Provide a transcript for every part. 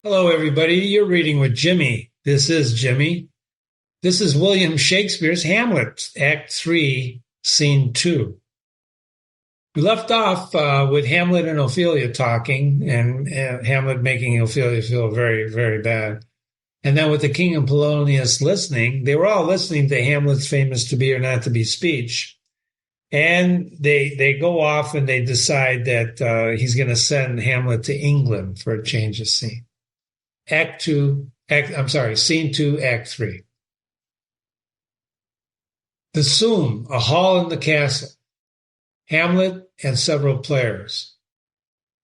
Hello, everybody. You're reading with Jimmy. This is Jimmy. This is William Shakespeare's Hamlet, Act 3, Scene 2. We left off with Hamlet and Ophelia talking, and Hamlet making Ophelia feel very, very bad. And then with the king and Polonius listening, they were all listening to Hamlet's famous to be or not to be speech. And they go off and they decide that he's going to send Hamlet to England for a change of scene. Scene 2, Act 3. The Soom, a hall in the castle. Hamlet and several players.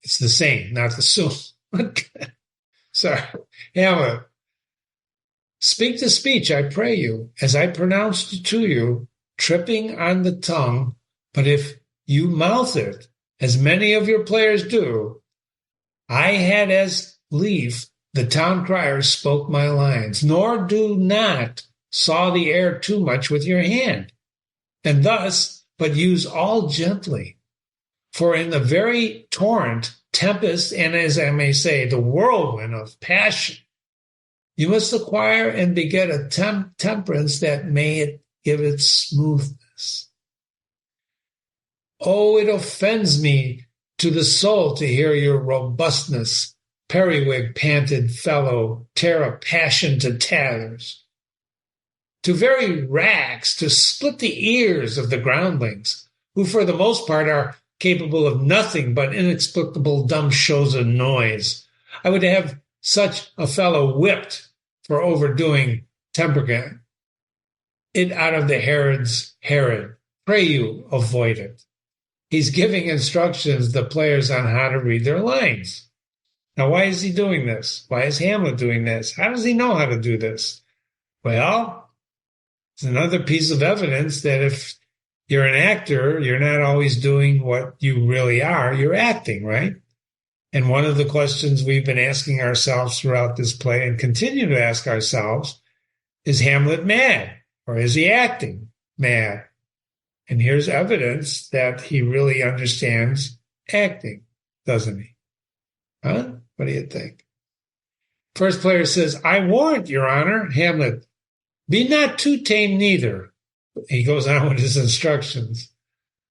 It's the same, not the Soom. Sorry. Hamlet. Speak the speech, I pray you, as I pronounced it to you, tripping on the tongue, but if you mouth it, as many of your players do, I had as lief the town crier spoke my lines, nor do not saw the air too much with your hand, and thus, but use all gently. For in the very torrent, tempest, and as I may say, the whirlwind of passion, you must acquire and beget a temperance that may give it smoothness. Oh, it offends me to the soul to hear your robustness, periwig panted fellow, tear a passion to tatters, to very rags, to split the ears of the groundlings, who for the most part are capable of nothing but inexplicable dumb shows of noise. I would have such a fellow whipped for overdoing temperament. It out of the Herod's Herod. Pray you, avoid it. He's giving instructions to players on how to read their lines. Now, why is he doing this? Why is Hamlet doing this? How does he know how to do this? Well, it's another piece of evidence that if you're an actor, you're not always doing what you really are. You're acting, right? And one of the questions we've been asking ourselves throughout this play and continue to ask ourselves is Hamlet mad or is he acting mad? And here's evidence that he really understands acting, doesn't he? Huh? What do you think? First player says, I warrant, Your Honor, Hamlet, be not too tame neither. He goes on with his instructions.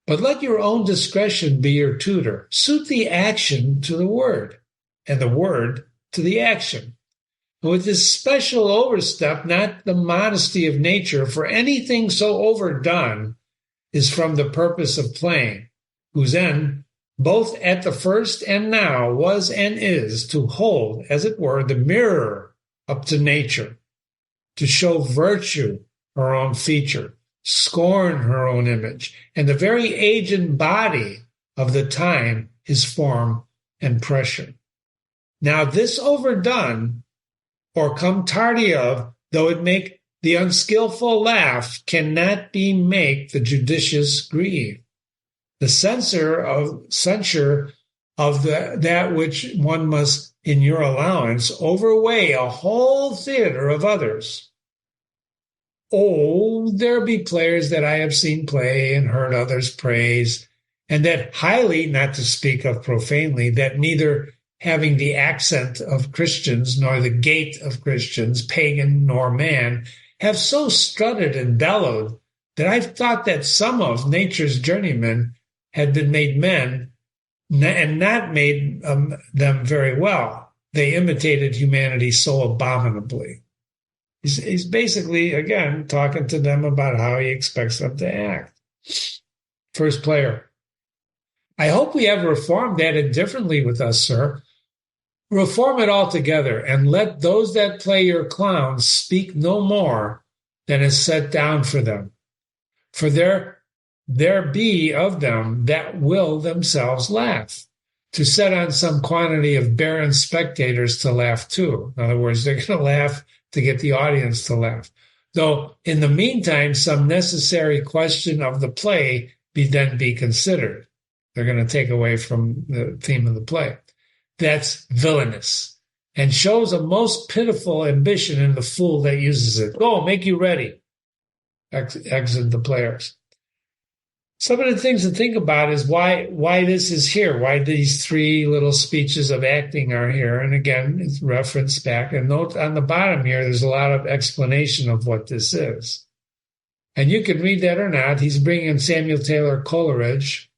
But let your own discretion be your tutor. Suit the action to the word, and the word to the action. And with this special overstep, not the modesty of nature, for anything so overdone is from the purpose of playing, whose end, both at the first and now, was and is to hold, as it were, the mirror up to nature, to show virtue her own feature, scorn her own image, and the very age and body of the time his form and pressure. Now this overdone, or come tardy of, though it make the unskillful laugh, cannot be make the judicious grieve. The censure of that which one must, in your allowance, overweigh a whole theater of others. Oh, there be players that I have seen play and heard others praise, and that highly, not to speak of profanely, that neither having the accent of Christians nor the gait of Christians, pagan nor man, have so strutted and bellowed that I've thought that some of nature's journeymen had been made men and not made them very well. They imitated humanity so abominably. He's basically, again, talking to them about how he expects them to act. First player. I hope we have reformed that differently with us, sir. Reform it altogether, and let those that play your clowns speak no more than is set down for them. For there be of them that will themselves laugh, to set on some quantity of barren spectators to laugh too. In other words, they're going to laugh to get the audience to laugh. Though in the meantime, some necessary question of the play be considered. They're going to take away from the theme of the play. That's villainous, and shows a most pitiful ambition in the fool that uses it. Go, make you ready. Exit the players. Some of the things to think about is why this is here, why these three little speeches of acting are here. And again, it's referenced back. And note on the bottom here, there's a lot of explanation of what this is. And you can read that or not. He's bringing in Samuel Taylor Coleridge.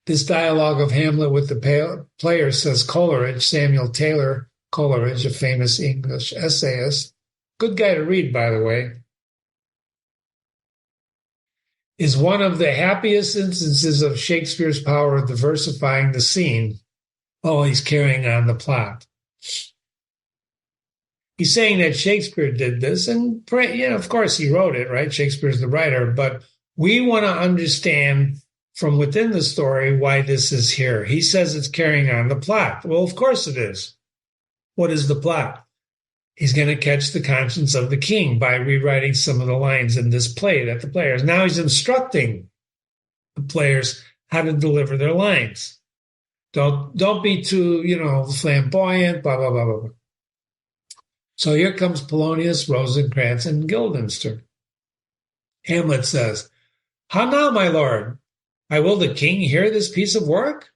This dialogue of Hamlet with the player says Coleridge, Samuel Taylor Coleridge, a famous English essayist. Good guy to read, by the way. Is one of the happiest instances of Shakespeare's power of diversifying the scene while he's carrying on the plot. He's saying that Shakespeare did this, and of course he wrote it, right? Shakespeare's the writer, but we want to understand from within the story why this is here. He says it's carrying on the plot. Well, of course it is. What is the plot? He's going to catch the conscience of the king by rewriting some of the lines in this play that the players. Now he's instructing the players how to deliver their lines. Don't be too, flamboyant, blah, blah, blah, blah, blah. So here comes Polonius, Rosencrantz, and Guildenstern. Hamlet says, "How now, my lord? I will the king hear this piece of work?"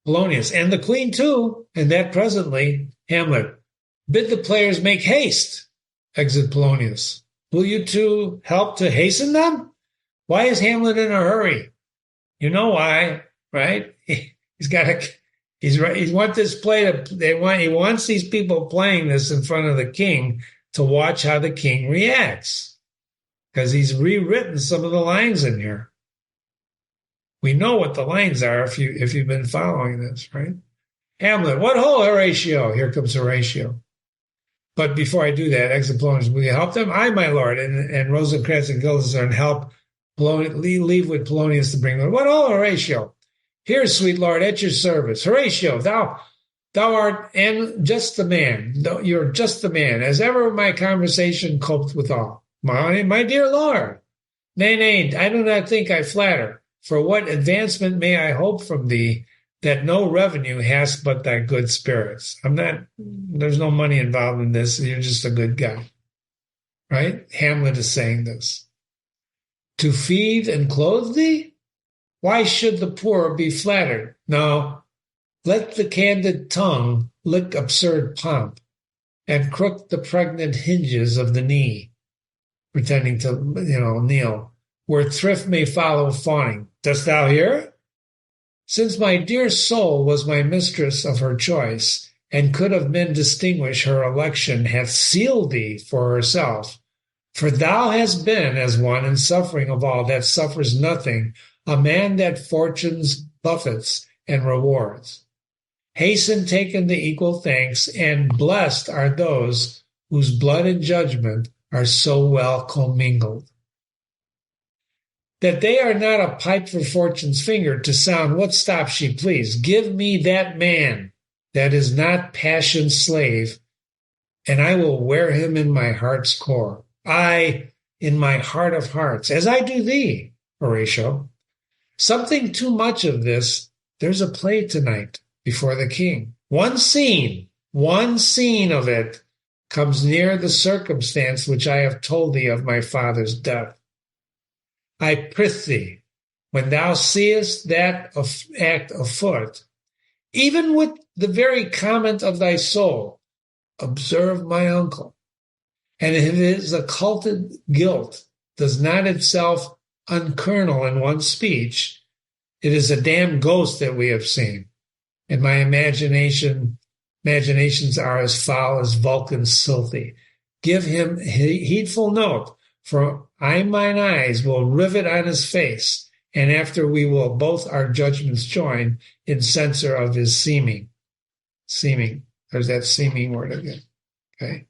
Polonius, "And the queen too, and that presently." Hamlet, "Bid the players make haste." Exit Polonius. "Will you two help to hasten them?" Why is Hamlet in a hurry? You know why, right? He wants this play he wants these people playing this in front of the king to watch how the king reacts. Because he's rewritten some of the lines in here. We know what the lines are if you've been following this, right? Hamlet, "What ho, Horatio?" Here comes Horatio. But before I do that, exit Polonius, "Will you help them?" "Aye, my lord." And Rosencrantz and Guildenstern help leave with Polonius to bring them. "What ho, Horatio?" "Here, sweet lord, at your service." "Horatio, thou art just the man. You're just the man. As ever my conversation coped withal." My dear lord." Nay, I do not think I flatter. For what advancement may I hope from thee, that no revenue hast but thy good spirits? There's no money involved in this. You're just a good guy, right? Hamlet is saying this. "To feed and clothe thee? Why should the poor be flattered? No, let the candid tongue lick absurd pomp, and crook the pregnant hinges of the knee," pretending to, kneel, "where thrift may follow fawning. Dost thou hear? Since my dear soul was my mistress of her choice, and could of men distinguish her election, hath sealed thee for herself. For thou hast been as one in suffering of all that suffers nothing, a man that fortune's buffets and rewards. Hasten taken the equal thanks, and blessed are those whose blood and judgment are so well commingled, that they are not a pipe for fortune's finger to sound what stop she please. Give me that man that is not passion's slave, and I will wear him in my heart's core. Aye, in my heart of hearts, as I do thee, Horatio. Something too much of this. There's a play tonight before the king. One scene of it comes near the circumstance which I have told thee of my father's death. I prithee, when thou seest that act afoot, even with the very comment of thy soul, observe my uncle. And if his occulted guilt does not itself unkernel in one speech, it is a damned ghost that we have seen. And my imaginations are as foul as Vulcan's filthy. Give him heedful note, for mine eyes will rivet on his face, and after we will both our judgments join in censure of his seeming. There's that seeming word again. Okay.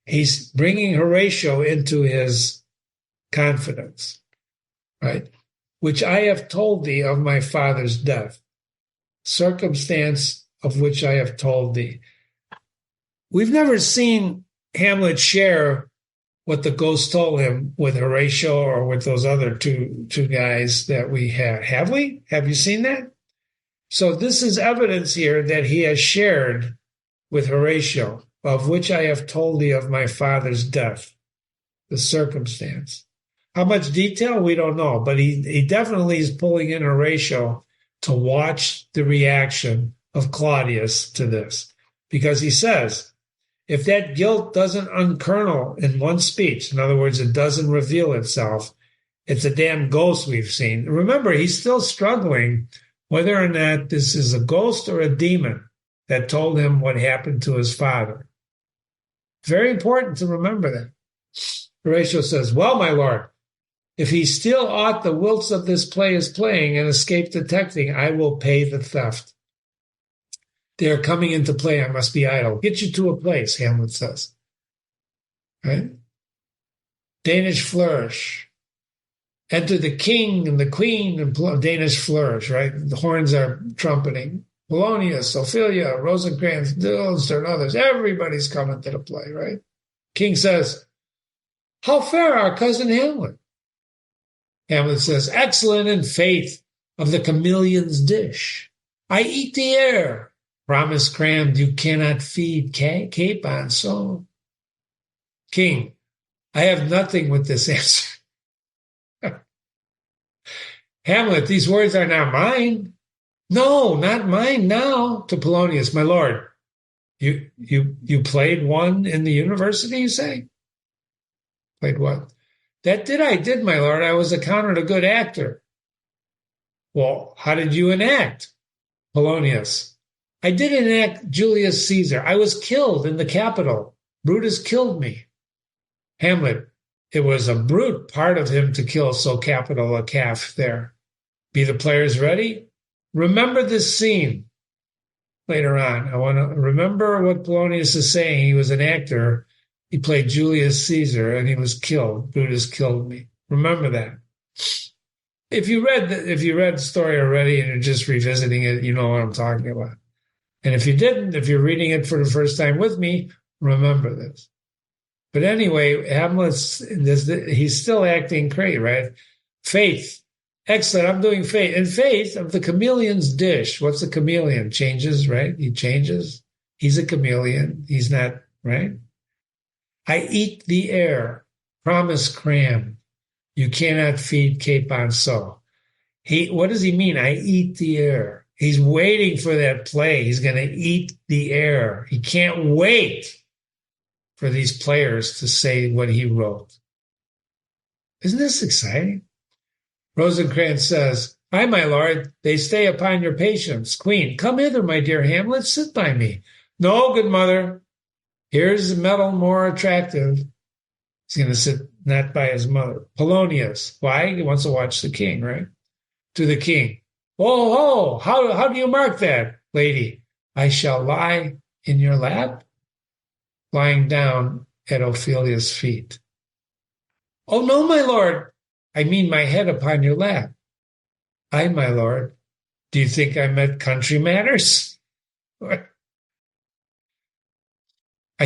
He's bringing Horatio into his confidence, right? Which I have told thee of my father's death, circumstance of which I have told thee. We've never seen Hamlet share what the ghost told him with Horatio or with those other two guys that we have. Have we? Have you seen that? So this is evidence here that he has shared with Horatio, of which I have told thee of my father's death, the circumstance. How much detail? We don't know. But he definitely is pulling in Horatio to watch the reaction of Claudius to this. Because he says, if that guilt doesn't unkernel in one speech, in other words, it doesn't reveal itself, it's a damn ghost we've seen. Remember, he's still struggling whether or not this is a ghost or a demon that told him what happened to his father. Very important to remember that. Horatio says, well, my lord, if he steal aught the whilst of this play is playing and escape detecting, I will pay the theft. They are coming into play. I must be idle. Get you to a place, Hamlet says. Right? Danish flourish. Enter the king and the queen and Danish flourish, right? The horns are trumpeting. Polonius, Ophelia, Rosencrantz, Guildenstern, and others. Everybody's coming to the play, right? King says, how fare our cousin Hamlet? Hamlet says, excellent in faith of the chameleon's dish. I eat the air. Promise crammed, you cannot feed capon so. King, I have nothing with this answer. Hamlet, these words are not mine. No, not mine now. To Polonius, my lord, you played one in the university, you say? Played what? That I did, my lord. I was accounted a good actor. Well, how did you enact? Polonius, I did enact Julius Caesar. I was killed in the Capitol. Brutus killed me. Hamlet, it was a brute part of him to kill so capital a calf there. Be the players ready? Remember this scene later on. I want to remember what Polonius is saying. He was an actor. He played Julius Caesar, and he was killed. Brutus killed me. Remember that. If you read the story already and you're just revisiting it, you know what I'm talking about. And if you didn't, if you're reading it for the first time with me, remember this. But anyway, he's still acting great, right? Faith. Excellent. I'm doing faith. And faith of the chameleon's dish. What's a chameleon? Changes, right? He changes. He's a chameleon. He's not, right? I eat the air. Promise cram. You cannot feed capon so. What does he mean? I eat the air. He's waiting for that play. He's going to eat the air. He can't wait for these players to say what he wrote. Isn't this exciting? Rosencrantz says, Aye, my lord, they stay upon your patience. Queen, come hither, my dear Hamlet, sit by me. No, good mother, here's a metal more attractive. He's going to sit not by his mother. Polonius, why? He wants to watch the king, right? To the king. Oh, how do you mark that, lady? I shall lie in your lap, lying down at Ophelia's feet. Oh, no, my lord. I mean my head upon your lap. Aye, my lord. Do you think I meant country matters? I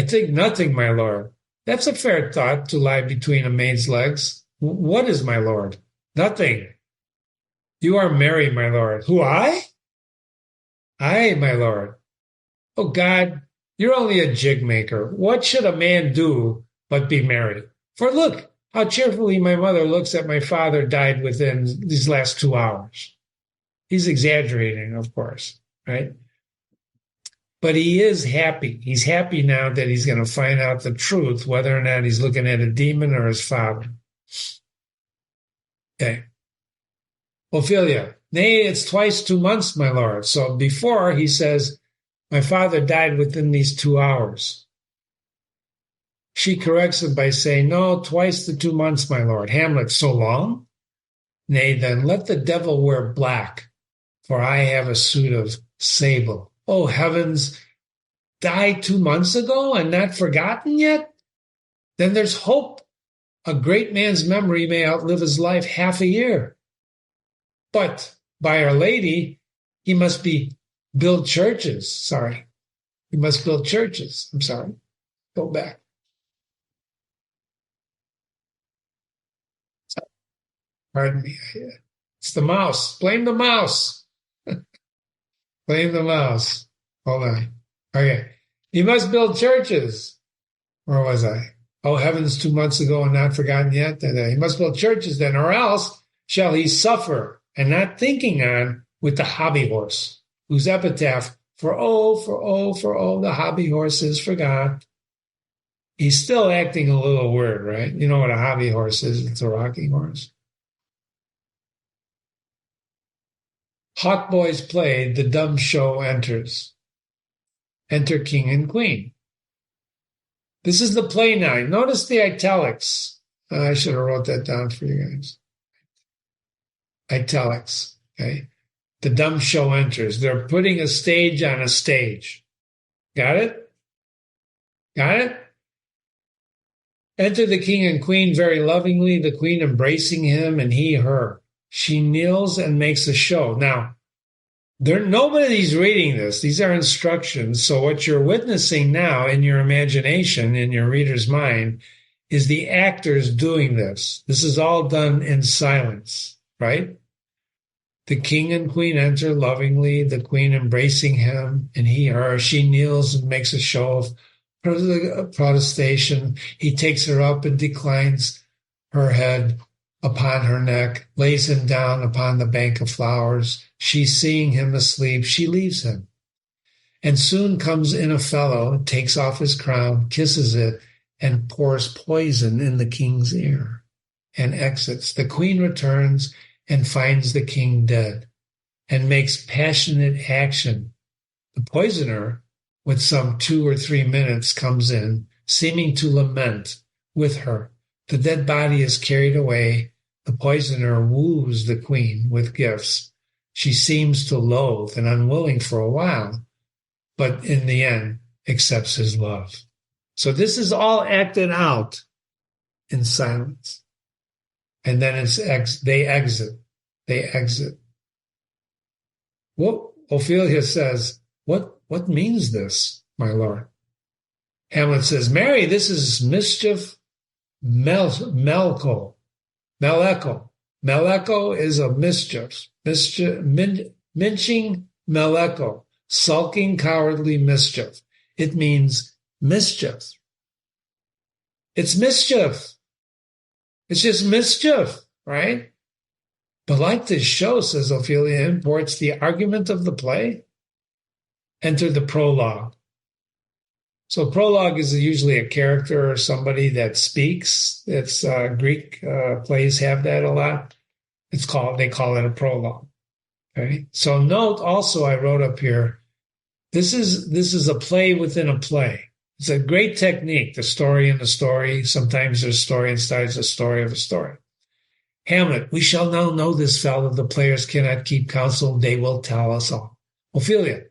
think nothing, my lord. That's a fair thought, to lie between a maid's legs. What is, my lord? Nothing. You are merry, my lord. Who, I? Aye, my lord. Oh, God, you're only a jig maker. What should a man do but be merry? For look, how cheerfully my mother looks at my father died within these last 2 hours. He's exaggerating, of course, right? But he is happy. He's happy now that he's going to find out the truth, whether or not he's looking at a demon or his father. Okay. Ophelia, nay, it's twice 2 months, my lord. So before he says, my father died within these 2 hours. She corrects him by saying, no, twice the 2 months, my lord. Hamlet, so long? Nay, then let the devil wear black, for I have a suit of sable. Oh, heavens, died 2 months ago and not forgotten yet? Then there's hope. A great man's memory may outlive his life half a year. But by Our Lady, he must build churches. Sorry. He must build churches. I'm sorry. Go back. Pardon me. It's the mouse. Blame the mouse. Blame the mouse. Hold on. Okay. He must build churches. Where was I? Oh, heavens, 2 months ago and not forgotten yet. He must build churches then, or else shall he suffer, and not thinking on with the hobby horse, whose epitaph, the hobby horse is forgot. He's still acting a little weird, right? You know what a hobby horse is? It's a rocking horse. Hawk boys played, the dumb show enters. Enter king and queen. This is the play now. Notice the italics. I should have wrote that down for you guys. Italics, okay? The dumb show enters. They're putting a stage on a stage. Got it? Got it? Enter the king and queen very lovingly, the queen embracing him and he her. She kneels and makes a show. Now, nobody's reading this. These are instructions. So what you're witnessing now in your imagination, in your reader's mind, is the actors doing this. This is all done in silence, right? The king and queen enter lovingly, the queen embracing him, and he, her. She kneels and makes a show of protestation. He takes her up and declines her head upon her neck, lays him down upon the bank of flowers. She, seeing him asleep, she leaves him. And soon comes in a fellow, takes off his crown, kisses it, and pours poison in the king's ear, and exits. The queen returns and finds the king dead, and makes passionate action. The poisoner, with some 2 or 3 minutes, comes in, seeming to lament with her. The dead body is carried away. The poisoner woos the queen with gifts. She seems to loathe and unwilling for a while, but in the end accepts his love. So this is all acted out in silence. And then they exit. They exit. Well, Ophelia says, What means this, my lord? Hamlet says, Mary, this is mischief Meleko. Meleko is a mischief. Minching Meleko. Sulking, cowardly mischief. It means mischief. It's mischief. It's just mischief, right? But like this show, says Ophelia, imports the argument of the play. Enter the prologue. So prologue is usually a character or somebody that speaks. It's Greek plays have that a lot. They call it a prologue. Okay. So note also, I wrote up here, this is a play within a play. It's a great technique, the story in the story. Sometimes there's story inside the story of a story. Hamlet, we shall now know this fellow. The players cannot keep counsel. They will tell us all. Ophelia,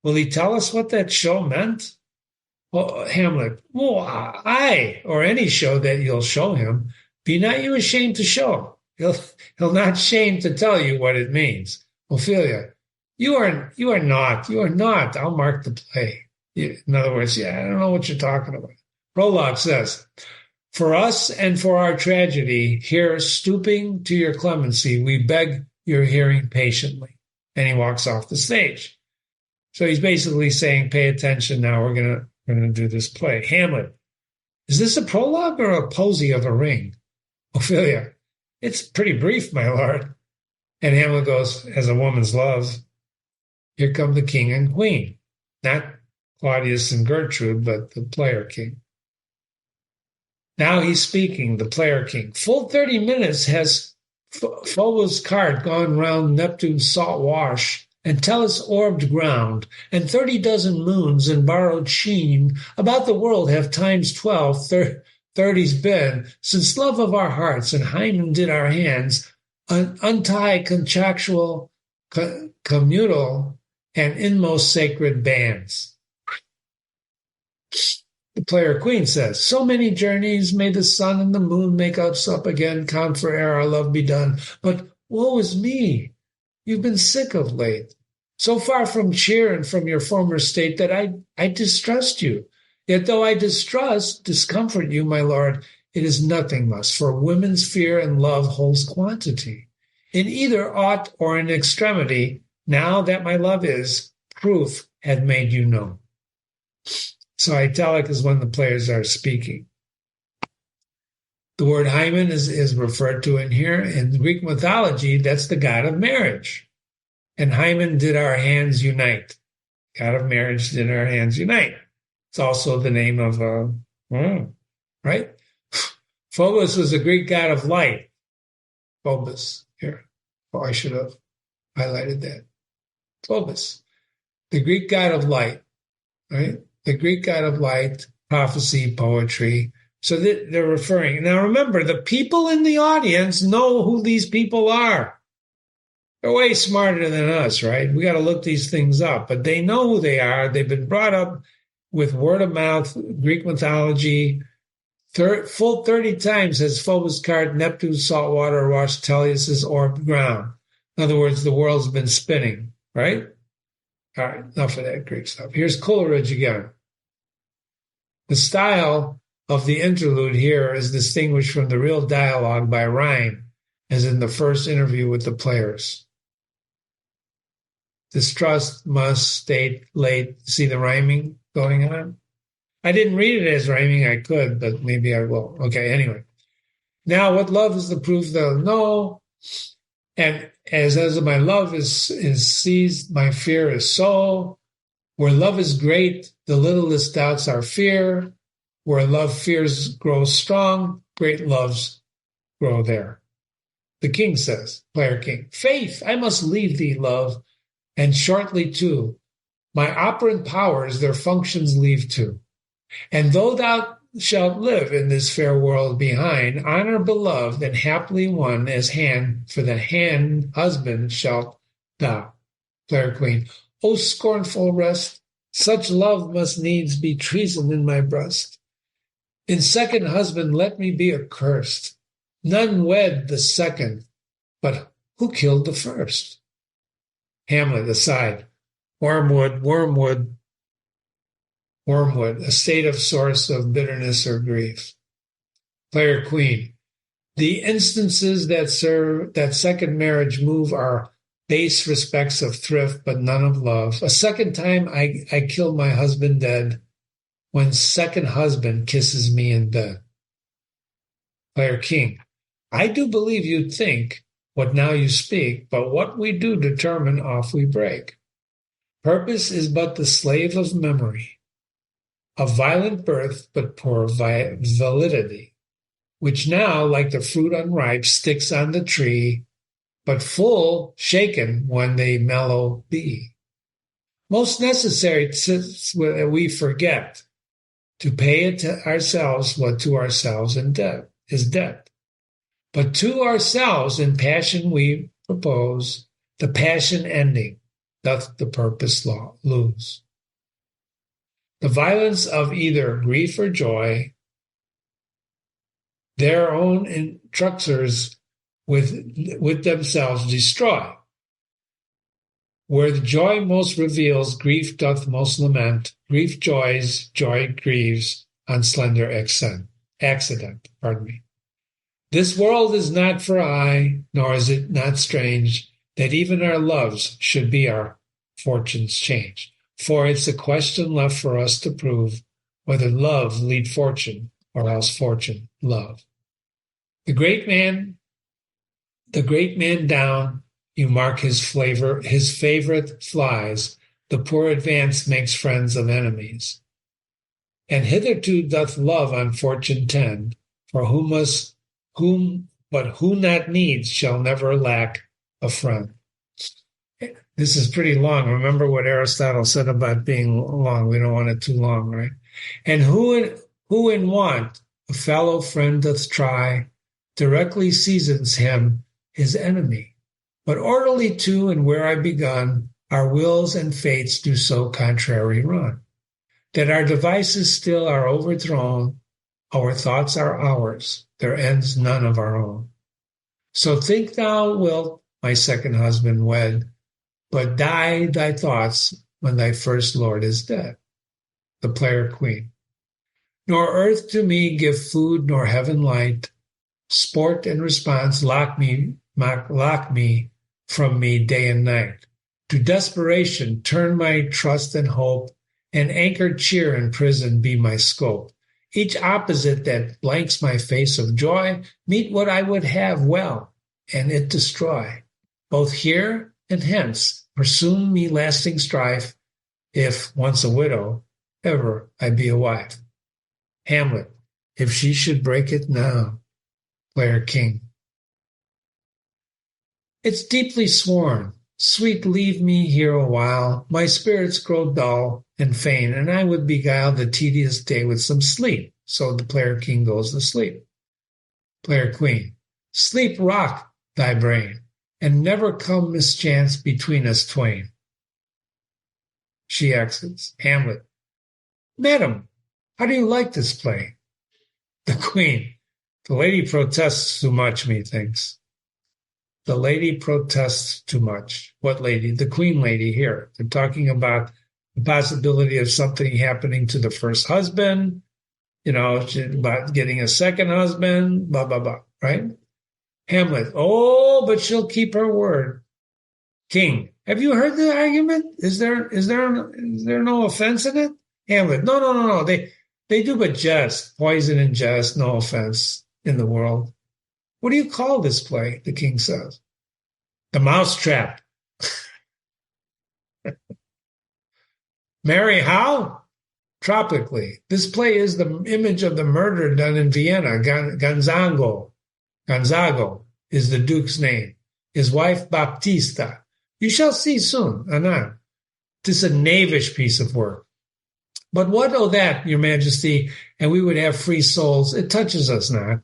will he tell us what that show meant? Well, Hamlet, I, or any show that you'll show him, be not you ashamed to show. He'll not shame to tell you what it means. Ophelia, you are not. I'll mark the play. In other words, I don't know what you're talking about. Prologue says, for us and for our tragedy, here stooping to your clemency, we beg your hearing patiently. And he walks off the stage. So he's basically saying, pay attention now, we're gonna do this play. Hamlet, is this a prologue or a posy of a ring? Ophelia, it's pretty brief, my lord. And Hamlet goes, as a woman's love, here come the king and queen. Not Claudius and Gertrude, but the player king. Now he's speaking, the player king. Full 30 minutes has Phobos' cart gone round Neptune's salt wash and Tellus-orbed ground, and 30 dozen moons in borrowed sheen about the world have times 12, 30's been, since love of our hearts and hymen did our hands untie contractual, communal, and inmost sacred bands. The player queen says, so many journeys may the sun and the moon make us up again, count for ere our love be done. But woe is me, you've been sick of late, so far from cheer and from your former state that I distrust you. Yet though I discomfort you, my lord, it is nothing less, for women's fear and love holds quantity. In either aught or in extremity, now that my love is, proof had made you known. So italic is when the players are speaking. The word hymen is referred to in here. In Greek mythology, that's the god of marriage. And hymen did our hands unite. God of marriage did our hands unite. It's also the name of right? Phobos was the Greek god of light. Phobos. Here. Oh, I should have highlighted that. Phobos. The Greek god of light, right? The Greek god of light, prophecy, poetry. So they're referring. Now remember, the people in the audience know who these people are. They're way smarter than us, right? We got to look these things up, but they know who they are. They've been brought up with word of mouth, Greek mythology. Full 30 times has Phobos carved Neptune's salt water washed Tellius's orbed ground. In other words, the world's been spinning, right? All right, enough of that Greek stuff. Here's Coleridge again. The style of the interlude here is distinguished from the real dialogue by rhyme, as in the first interview with the players. Distrust, must, state, late. See the rhyming going on? I didn't read it as rhyming. I could, but maybe I will. Okay, anyway. Now, what love is the proof they'll know. And as my love is seized, my fear is so. Where love is great, the littlest doubts are fear. Where love fears grows strong, great loves grow there. The king says, player king, faith, I must leave thee, love, and shortly too. My operant powers their functions leave too. And though thou shalt live in this fair world behind, honor beloved and happily won as hand for the hand husband shalt thou. Player queen, O scornful rest, such love must needs be treason in my breast. In second husband let me be accursed. None wed the second, but who killed the first? Hamlet aside. Wormwood, wormwood, wormwood, a state of source of bitterness or grief. Player queen. The instances that serve that second marriage move are base respects of thrift, but none of love. A second time I killed my husband dead. When second husband kisses me in bed. Player king, I do believe you think what now you speak, but what we do determine off we break. Purpose is but the slave of memory, of violent birth, but poor validity, which now, like the fruit unripe, sticks on the tree, but full shaken when they mellow be. Most necessary we forget, to pay it to ourselves what to ourselves in debt is debt. But to ourselves in passion we propose, the passion ending, doth the purpose lose. The violence of either grief or joy, their own instructors with themselves destroy. Where the joy most reveals, grief doth most lament. Grief joys, joy grieves on slender accident. This world is not for aye, nor is it not strange that even our loves should be our fortunes change. For it's a question left for us to prove whether love lead fortune or else fortune love. The great man down, you mark his favorite flies. The poor advance makes friends of enemies. And hitherto doth love on fortune tend, for who not needs shall never lack a friend. This is pretty long. Remember what Aristotle said about being long. We don't want it too long, right? And who in want a fellow friend doth try, directly seasons him his enemy. But orderly too, and where I begun, our wills and fates do so contrary run, that our devices still are overthrown, our thoughts are ours, their ends none of our own. So think thou wilt my second husband wed, but die thy thoughts when thy first lord is dead. The player queen. Nor earth to me give food, nor heaven light, sport and response lock me from me day and night. To desperation turn my trust and hope, and anchored cheer in prison be my scope. Each opposite that blanks my face of joy, meet what I would have well, and it destroy. Both here and hence, pursue me lasting strife, if, once a widow, ever I be a wife. Hamlet, if she should break it now. Player King. It's deeply sworn. Sweet, leave me here a while. My spirits grow dull and faint, and I would beguile the tedious day with some sleep. So the player king goes to sleep. Player queen. Sleep rock thy brain, and never come mischance between us twain. She exits. Hamlet. Madam, how do you like this play? The queen. The lady protests too much, methinks. The lady protests too much. What lady? The queen lady here. They're talking about the possibility of something happening to the first husband, about getting a second husband, blah, blah, blah, right? Hamlet. Oh, but she'll keep her word. King. Have you heard the argument? Is there no offense in it? Hamlet. No. They do but jest. Poison and jest, no offense in the world. What do you call this play? The king says. The Mousetrap. Marry how? Tropically. This play is the image of the murder done in Vienna. Gonzago is the duke's name. His wife Baptista. You shall see soon, anon. 'Tis a knavish piece of work. But what o' that, your majesty, and we would have free souls, it touches us not.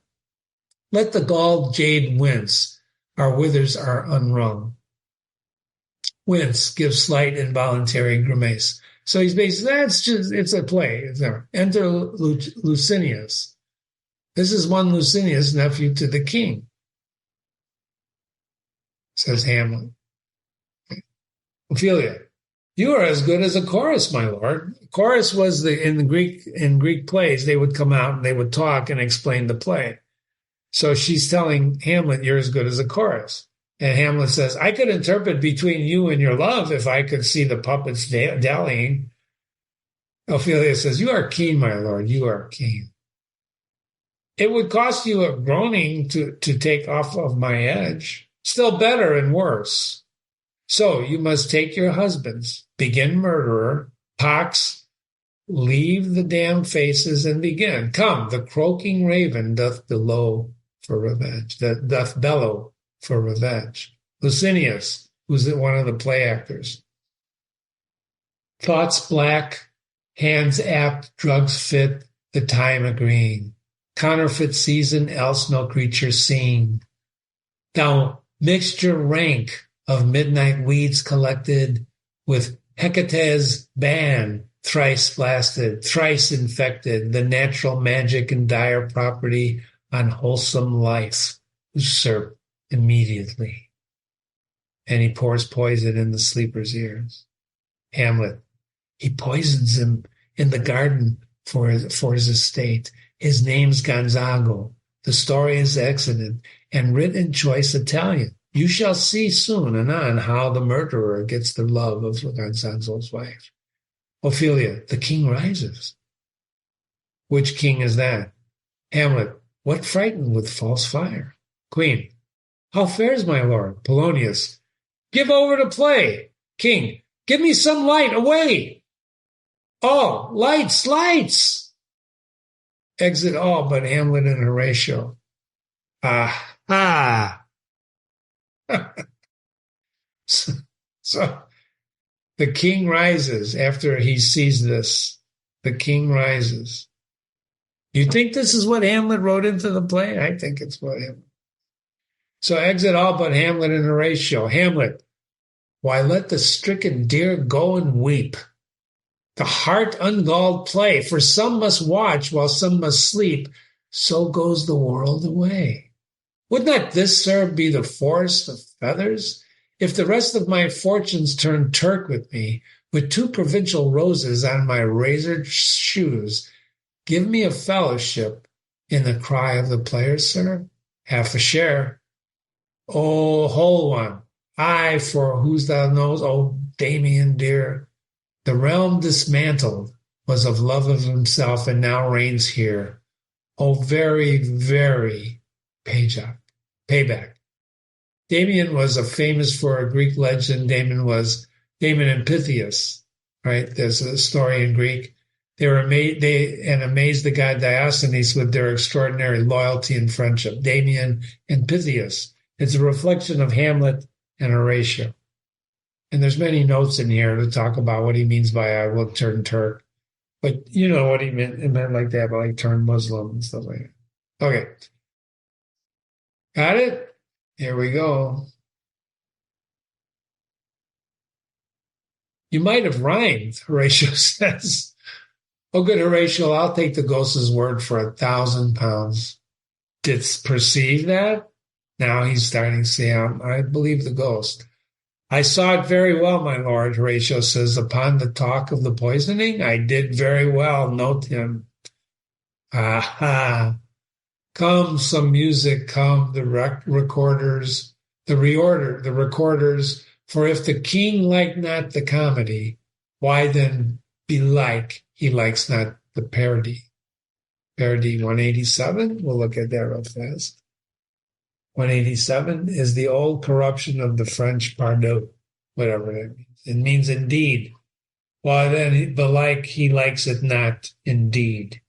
Let the galled jade wince, our withers are unwrung. Wince, give slight involuntary grimace. So he's basically, it's a play. Enter Licinius. This is one Licinius, nephew to the king, says Hamlet. Ophelia, you are as good as a chorus, my lord. Chorus was in Greek plays, they would come out and they would talk and explain the play. So she's telling Hamlet, you're as good as a chorus. And Hamlet says, I could interpret between you and your love if I could see the puppets dallying. Ophelia says, you are keen, my lord, you are keen. It would cost you a groaning to take off of my edge. Still better and worse. So you must take your husbands, begin murderer, pox, leave the damned faces and begin. Come, the croaking raven doth bellow for revenge. Doth bellow for revenge. Licinius, who's one of the play actors. Thoughts black, hands apt, drugs fit, the time agreeing. Counterfeit season, else no creature seen. Thou mixture rank of midnight weeds collected with Hecate's ban, thrice blasted, thrice infected, the natural magic and dire property on wholesome life, usurp immediately. And he pours poison in the sleeper's ears. Hamlet, he poisons him in the garden for his estate. His name's Gonzago. The story is excellent and writ in choice Italian. You shall see soon anon how the murderer gets the love of Gonzago's wife. Ophelia, the king rises. Which king is that? Hamlet, what frightened with false fire? Queen, how fares my lord? Polonius, give over to play. King, give me some light, away. Oh, lights. Exit all but Hamlet and Horatio. So the king rises after he sees this. The king rises. You think this is what Hamlet wrote into the play? I think it's what Hamlet. So exit all but Hamlet and Horatio. Hamlet, why let the stricken deer go and weep? The heart ungalled play, for some must watch while some must sleep. So goes the world away. Would not this, sir, be the forest of feathers? If the rest of my fortunes turn Turk with me, with 2 provincial roses on my razored shoes, give me a fellowship in the cry of the players, sir. Half a share. Oh, whole one. Aye, for whose thou knows, oh, Damien dear, the realm dismantled, was of love of himself and now reigns here. Oh, very, very payback. Damon was famous for a Greek legend. Damon and Pythias, right? There's a story in Greek. They amazed the god Diogenes with their extraordinary loyalty and friendship. Damon and Pythias. It's a reflection of Hamlet and Horatio. And there's many notes in here to talk about what he means by I will turn Turk. But you know what he meant. It meant like that, but like turn Muslim and stuff like that. Okay. Got it? Here we go. You might have rhymed, Horatio says. Oh, good, Horatio, I'll take the ghost's word for 1,000 pounds. Did perceive that? Now he's starting to say, I believe the ghost. I saw it very well, my lord, Horatio says, upon the talk of the poisoning. I did very well, note him. Aha. Come, some music, come, the recorders, for if the king like not the comedy, why then belike he likes not the parody. Parody 187, we'll look at that real fast. 187 is the old corruption of the French pardon, whatever that means. It means indeed. Why then belike he likes it not indeed.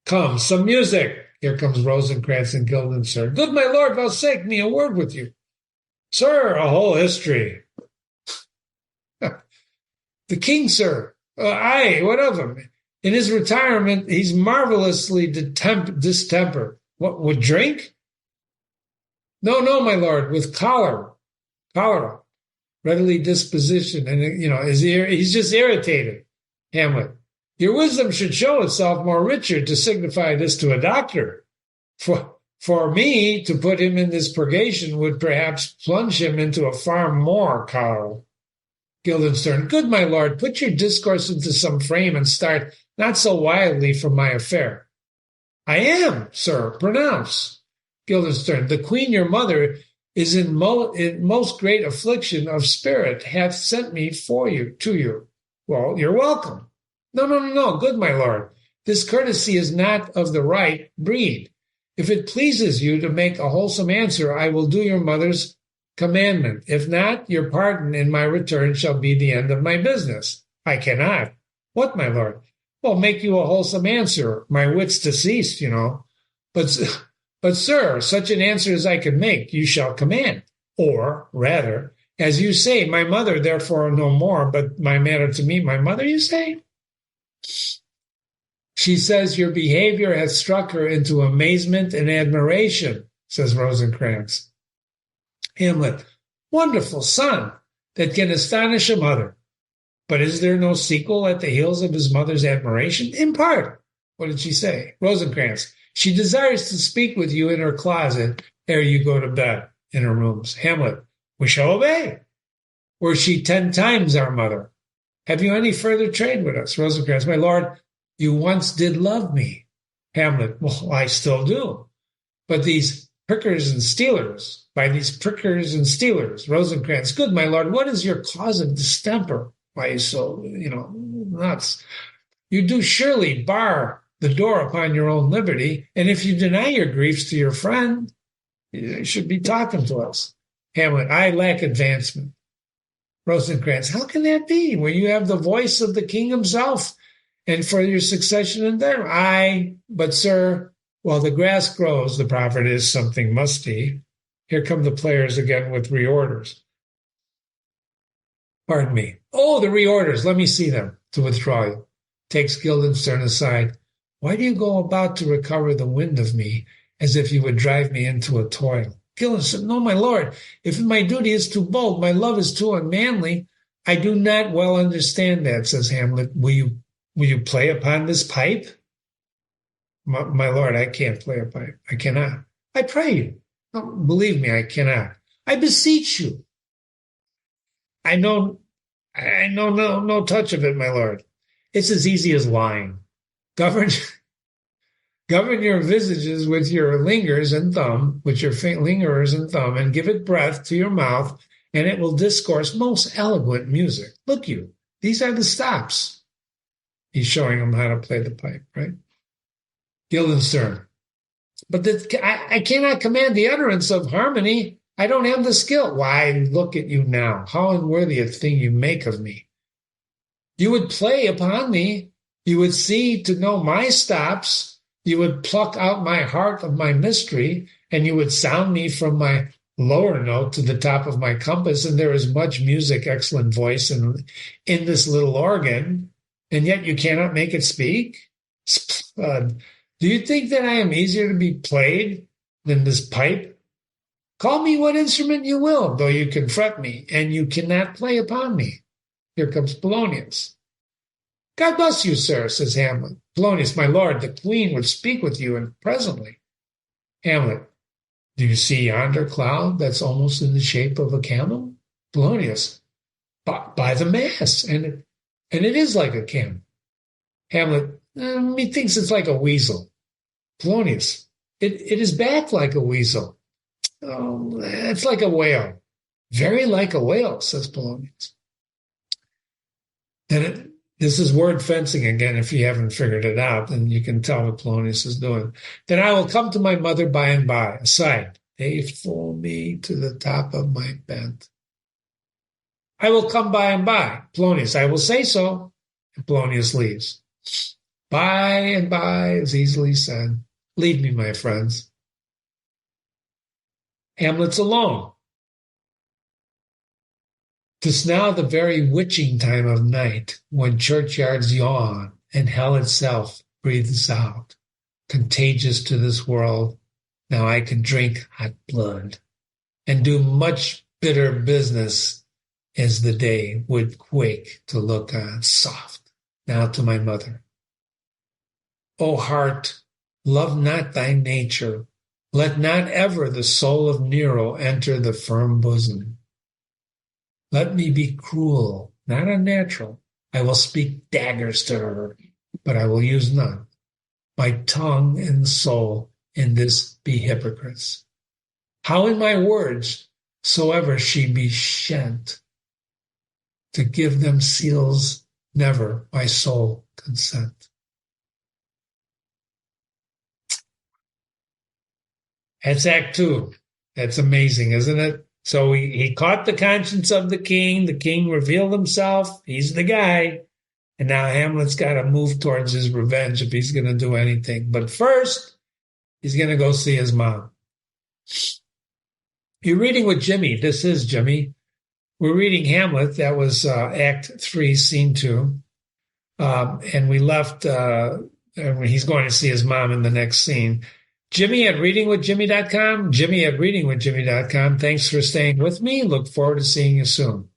Come, some music. Here comes Rosencrantz and Guildenstern. Good my lord, vouchsafe me a word with you. Sir, a whole history. The king, sir. Aye, what of him? In his retirement, he's marvelously distempered. What, with drink? No, my lord, with cholera, readily disposition, and he's just irritated. Hamlet, your wisdom should show itself more richer to signify this to a doctor. For me to put him in this purgation would perhaps plunge him into a far more cholera. Guildenstern, good my lord, put your discourse into some frame and start not so wildly from my affair. I am, sir, pronounce. Guildenstern, the queen your mother is in most great affliction of spirit, hath sent me to you. Well, you're welcome. No, good my lord. This courtesy is not of the right breed. If it pleases you to make a wholesome answer, I will do your mother's commandment. If not, your pardon in my return shall be the end of my business. I cannot. What, my lord? Well, make you a wholesome answer. My wit's deceased, But, sir, such an answer as I can make, you shall command. Or, rather, as you say, my mother, therefore no more, but my matter to me, my mother, you say? She says your behavior has struck her into amazement and admiration, says Rosencrantz. Hamlet, wonderful son, that can astonish a mother. But is there no sequel at the heels of his mother's admiration? In part. What did she say? Rosencrantz, she desires to speak with you in her closet ere you go to bed in her rooms. Hamlet, we shall obey. Were she 10 times our mother? Have you any further trade with us? Rosencrantz, my lord, you once did love me. Hamlet, well, I still do. But these prickers and stealers, Rosencrantz, good my lord, what is your cause of distemper? Why are you so, nuts? You do surely bar the door upon your own liberty, and if you deny your griefs to your friend, you should be talking to us. Hamlet, I lack advancement. Rosencrantz, how can that be when you have the voice of the king himself and for your succession in there? Aye, but sir, while the grass grows, the prophet is something musty. Here come the players again with reorders. Pardon me. Oh, the reorders. Let me see them to withdraw you. Takes Guildenstern aside. Why do you go about to recover the wind of me as if you would drive me into a toil? Guildenstern, no, my lord. If my duty is too bold, my love is too unmanly. I do not well understand that, says Hamlet. Will you play upon this pipe? My lord, I can't play a pipe. I cannot. I pray you. No, believe me, I cannot. I beseech you. I know no touch of it, my lord. It's as easy as lying. Govern your visages with your lingerers and thumb, and give it breath to your mouth, and it will discourse most eloquent music. Look you, these are the stops. He's showing him how to play the pipe, right? Guildenstern. But I cannot command the utterance of harmony. I don't have the skill. Why, look at you now. How unworthy a thing you make of me. You would play upon me. You would see to know my stops. You would pluck out my heart of my mystery, and you would sound me from my lower note to the top of my compass. And there is much music, excellent voice in this little organ, and yet you cannot make it speak? Do you think that I am easier to be played than this pipe? Call me what instrument you will, though you confront me, and you cannot play upon me. Here comes Polonius. God bless you, sir, says Hamlet. Polonius, my lord, the queen would speak with you, and presently. Hamlet, do you see yonder cloud that's almost in the shape of a camel? Polonius, by the mass, and it is like a camel. Hamlet, methinks it's like a weasel. Polonius, it is back like a weasel. Oh, it's like a whale. Very like a whale, says Polonius. Then this is word fencing again, if you haven't figured it out, and you can tell what Polonius is doing. Then I will come to my mother by and by, aside. They fool me to the top of my bent. I will come by and by. Polonius, I will say so. And Polonius leaves. By and by is easily said. Leave me, my friends. Hamlet's alone. 'Tis now the very witching time of night, when churchyards yawn and hell itself breathes out. Contagious to this world, now I can drink hot blood, and do much bitter business as the day would quake to look on. Soft, now to my mother. O heart, love not thy nature. Let not ever the soul of Nero enter the firm bosom. Let me be cruel, not unnatural. I will speak daggers to her, but I will use none. My tongue and soul in this be hypocrites. How in my words soever she be shent, to give them seals never my soul consent. That's Act 2. That's amazing, isn't it? So he caught the conscience of the king. The king revealed himself. He's the guy. And now Hamlet's got to move towards his revenge if he's going to do anything. But first, he's going to go see his mom. You're reading with Jimmy. This is Jimmy. We're reading Hamlet. That was Act 3, Scene 2. And we left, he's going to see his mom in the next scene. Jimmy at readingwithjimmy.com. Jimmy at readingwithjimmy.com. Thanks for staying with me. Look forward to seeing you soon.